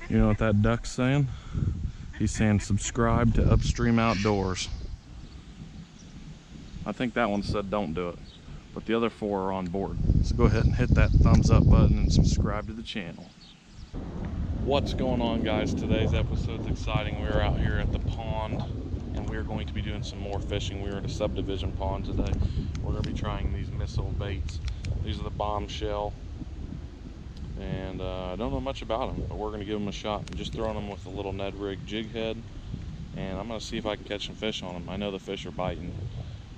You know what that duck's saying? He's saying subscribe to Upstream Outdoors. I think that one said don't do it, but the other 4 are on board. So go ahead and hit that thumbs up button and subscribe to the channel. What's going on, guys? Today's episode's exciting. We're out here at the pond and we're going to be doing some more fishing. We're at a subdivision pond today. We're going to be trying these missile baits. These are the bombshell, and I don't know much about them, but we're going to give them a shot. I'm just throwing them with a little Ned rig jig head, and I'm going to see if I can catch some fish on them. I know the fish are biting.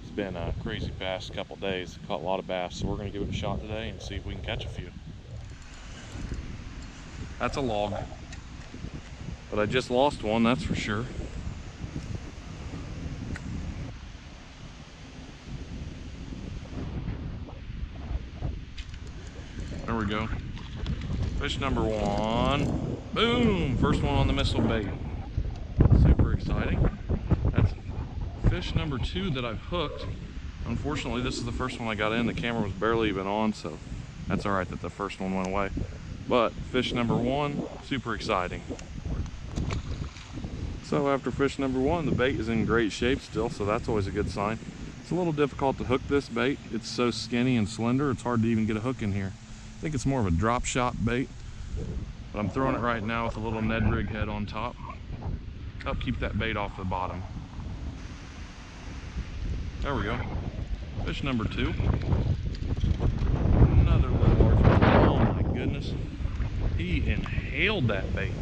It's been a crazy past couple days. Caught a lot of bass, so we're going to give it a shot today and see if we can catch a few. That's a log, but I just lost one, that's for sure. There we go. Fish number 1. Boom! First one on the missile bait. Super exciting. That's fish number 2 that I've hooked. Unfortunately, this is the first one I got in. The camera was barely even on, so that's all right that the first one went away. But fish number 1, super exciting. So after fish number 1, the bait is in great shape still, so that's always a good sign. It's a little difficult to hook this bait. It's so skinny and slender, it's hard to even get a hook in here. I think it's more of a drop shot bait, but I'm throwing it right now with a little Ned rig head on top. Help keep that bait off the bottom. There we go. Fish number 2. Another little largemouth. Oh my goodness. He inhaled that bait.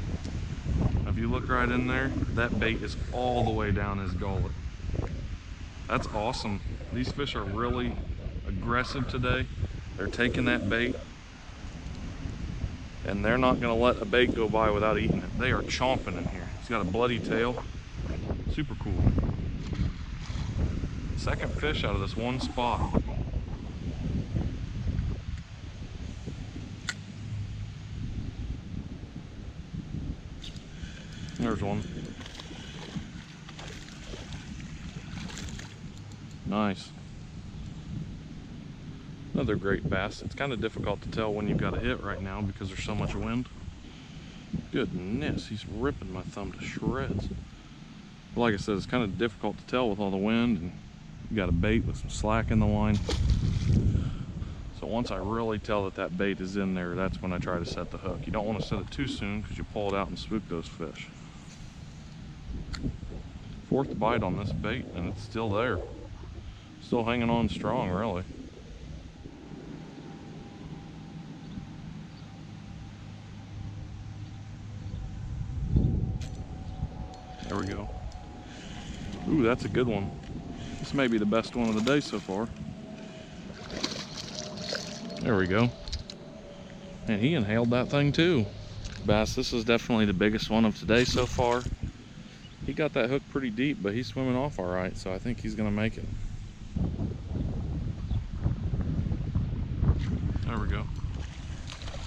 If you look right in there, that bait is all the way down his gullet. That's awesome. These fish are really aggressive today. They're taking that bait, and they're not going to let a bait go by without eating it. They are chomping in here. He's got a bloody tail. Super cool. Second fish out of this one spot. There's one. Nice. Another great bass. It's kind of difficult to tell when you've got a hit right now because there's so much wind. Goodness, he's ripping my thumb to shreds. But like I said, it's kind of difficult to tell with all the wind, and you got a bait with some slack in the line. So once I really tell that that bait is in there, that's when I try to set the hook. You don't want to set it too soon because you pull it out and spook those fish. 4th bite on this bait, and it's still there. Still hanging on strong, really. There we go. Ooh, that's a good one. This may be the best one of the day so far. There we go. And he inhaled that thing too. Bass, this is definitely the biggest one of today so far. He got that hook pretty deep, but he's swimming off all right, so I think he's gonna make it. There we go.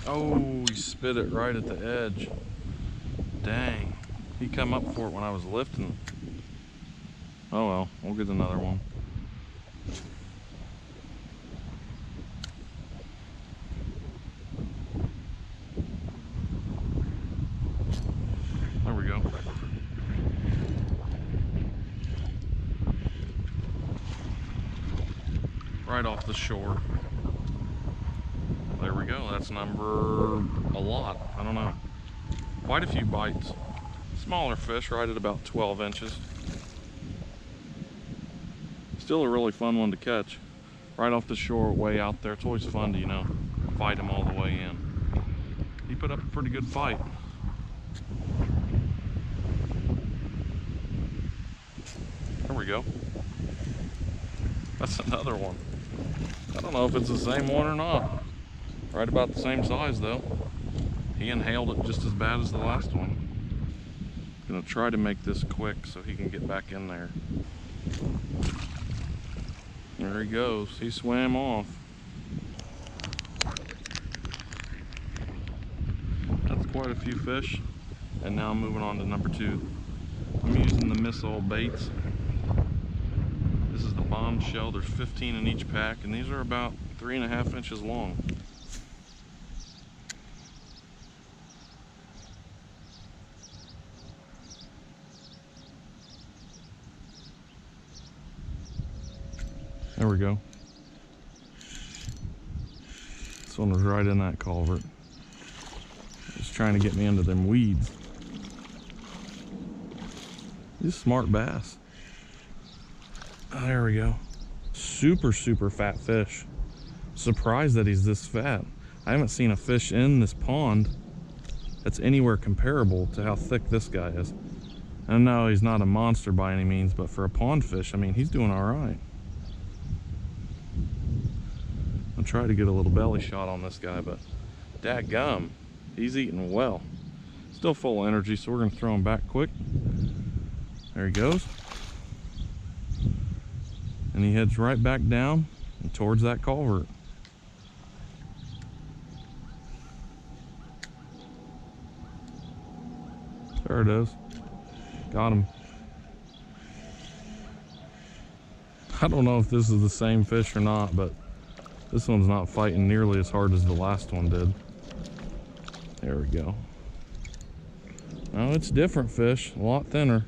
Oh, he spit it right at the edge. Dang. He come up for it when I was lifting. Oh well, we'll get another one. There we go. Right off the shore. There we go. That's number a lot. I don't know. Quite a few bites. Smaller fish right at about 12 inches. Still a really fun one to catch. Right off the shore, way out there. It's always fun to, you know, fight him all the way in. He put up a pretty good fight. There we go. That's another one. I don't know if it's the same one or not. Right about the same size though. He inhaled it just as bad as the last one. Gonna try to make this quick so he can get back in there. There he goes. He swam off. That's quite a few fish. And now I'm moving on to number 2. I'm using the missile baits. This is the bombshell. There's 15 in each pack, and these are about 3.5 inches long. There we go. This one was right in that culvert. Just trying to get me into them weeds. He's a smart bass. There we go. Super, super fat fish. Surprised that he's this fat. I haven't seen a fish in this pond that's anywhere comparable to how thick this guy is. I know he's not a monster by any means, but for a pond fish, I mean, he's doing all right. I'll try to get a little belly shot on this guy, but dadgum, he's eating well. Still full of energy, so we're gonna throw him back quick. There he goes. And he heads right back down and towards that culvert. There it is. Got him. I don't know if this is the same fish or not, but this one's not fighting nearly as hard as the last one did. There we go. No, it's different fish, a lot thinner.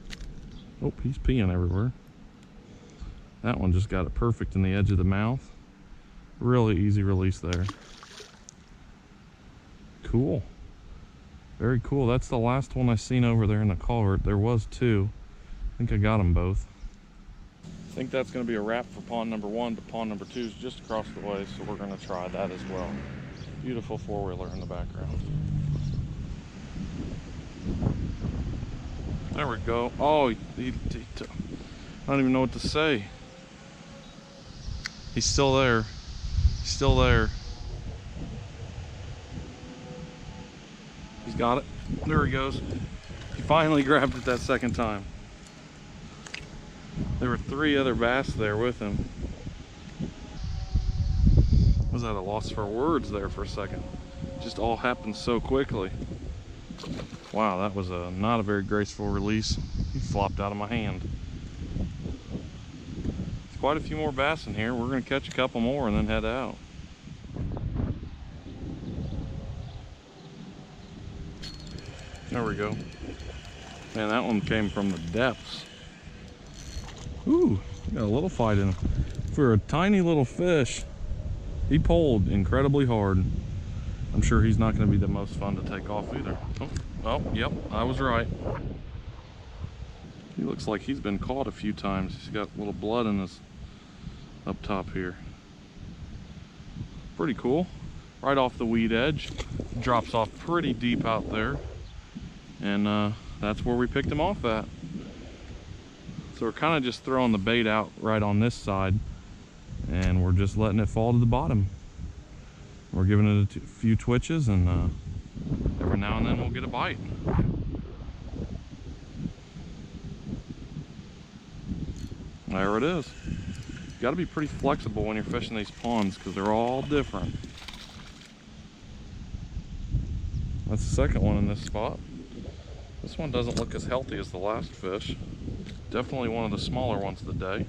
Oh, he's peeing everywhere. That one just got it perfect in the edge of the mouth. Really easy release there. Cool. Very cool. That's the last one I seen over there in the culvert. There was two. I think I got them both. I think that's going to be a wrap for pond number 1, but pond number 2 is just across the way, so we're going to try that as well. Beautiful four-wheeler in the background. There we go. Oh, I don't even know what to say. He's still there. He's still there. He's got it. There he goes. He finally grabbed it that second time. There were 3 other bass there with him. I was at a loss for words there for a second. Just all happened so quickly. Wow, that was not a very graceful release. He flopped out of my hand. There's quite a few more bass in here. We're going to catch a couple more and then head out. There we go. Man, that one came from the depths. Ooh, got a little fight in him. For a tiny little fish, he pulled incredibly hard. I'm sure he's not going to be the most fun to take off either. Oh, yep, I was right. He looks like he's been caught a few times. He's got a little blood in his up top here. Pretty cool. Right off the weed edge. Drops off pretty deep out there. And that's where we picked him off at. So we're kind of just throwing the bait out right on this side, and we're just letting it fall to the bottom. We're giving it a few twitches, and every now and then we'll get a bite. There it is. You got to be pretty flexible when you're fishing these ponds because they're all different. That's the second one in this spot. This one doesn't look as healthy as the last fish. Definitely one of the smaller ones of the day.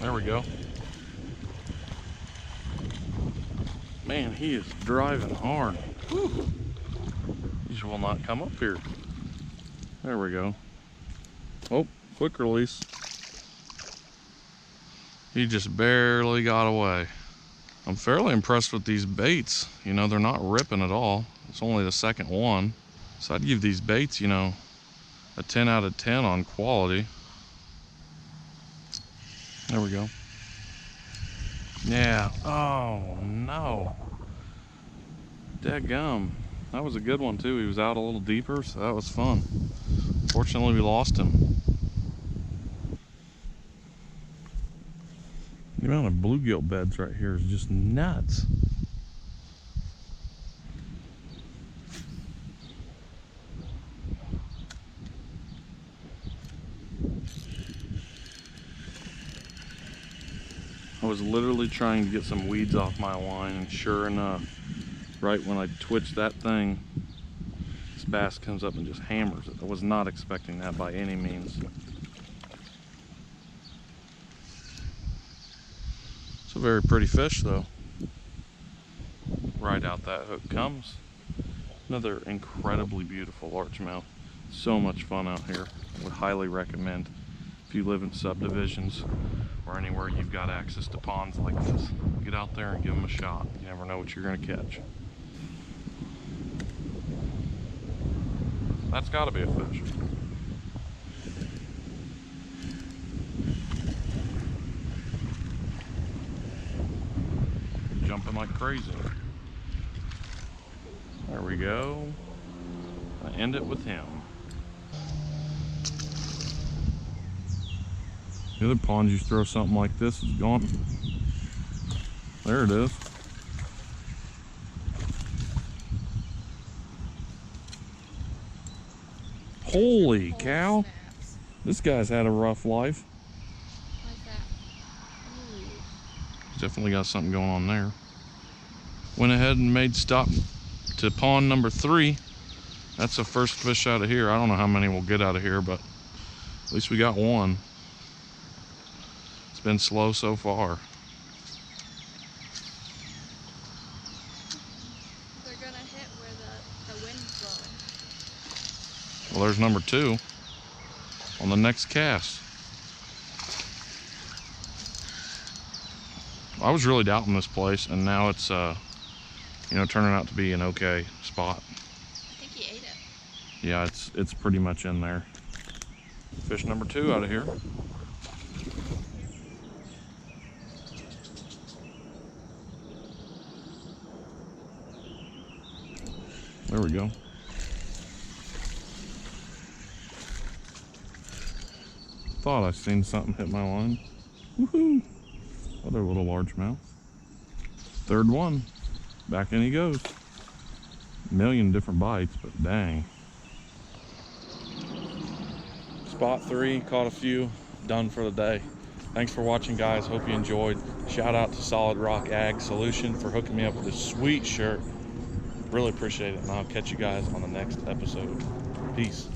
There we go. Man, he is driving hard. Whew. He will not come up here. There we go. Oh, quick release. He just barely got away. I'm fairly impressed with these baits. You know, they're not ripping at all. It's only the second one. So I'd give these baits, you know, a 10 out of 10 on quality. There we go. Yeah. Oh, no. Dadgum. That was a good one, too. He was out a little deeper, so that was fun. Fortunately, we lost him. The amount of bluegill beds right here is just nuts. I was literally trying to get some weeds off my line, and sure enough, right when I twitch that thing, this bass comes up and just hammers it. I was not expecting that by any means. It's a very pretty fish though. Right out that hook comes. Another incredibly beautiful largemouth. So much fun out here. Would highly recommend if you live in subdivisions or anywhere you've got access to ponds like this. Get out there and give them a shot. You never know what you're going to catch. That's got to be a fish. Jumping like crazy. There we go. I end it with him. The other ponds you throw something like this is gone. There it is. Holy cow. This guy's had a rough life. Like that. Ooh. He's definitely got something going on there. Went ahead and made stop to pond number 3. That's the first fish out of here. I don't know how many we'll get out of here, but at least we got one. It's been slow so far. They're gonna hit where the wind's blowing. Well, there's number 2 on the next cast. I was really doubting this place, and now it's you know, turning out to be an okay spot. I think he ate it. Yeah, it's pretty much in there. Fish number 2 out of here. There we go. Thought I seen something hit my line. Woohoo! Other little largemouth. 3rd one. Back in he goes. A million different bites, but dang. Spot 3, caught a few, done for the day. Thanks for watching, guys. Hope you enjoyed. Shout out to Solid Rock Ag Solution for hooking me up with this sweet shirt. Really appreciate it, and I'll catch you guys on the next episode. Peace.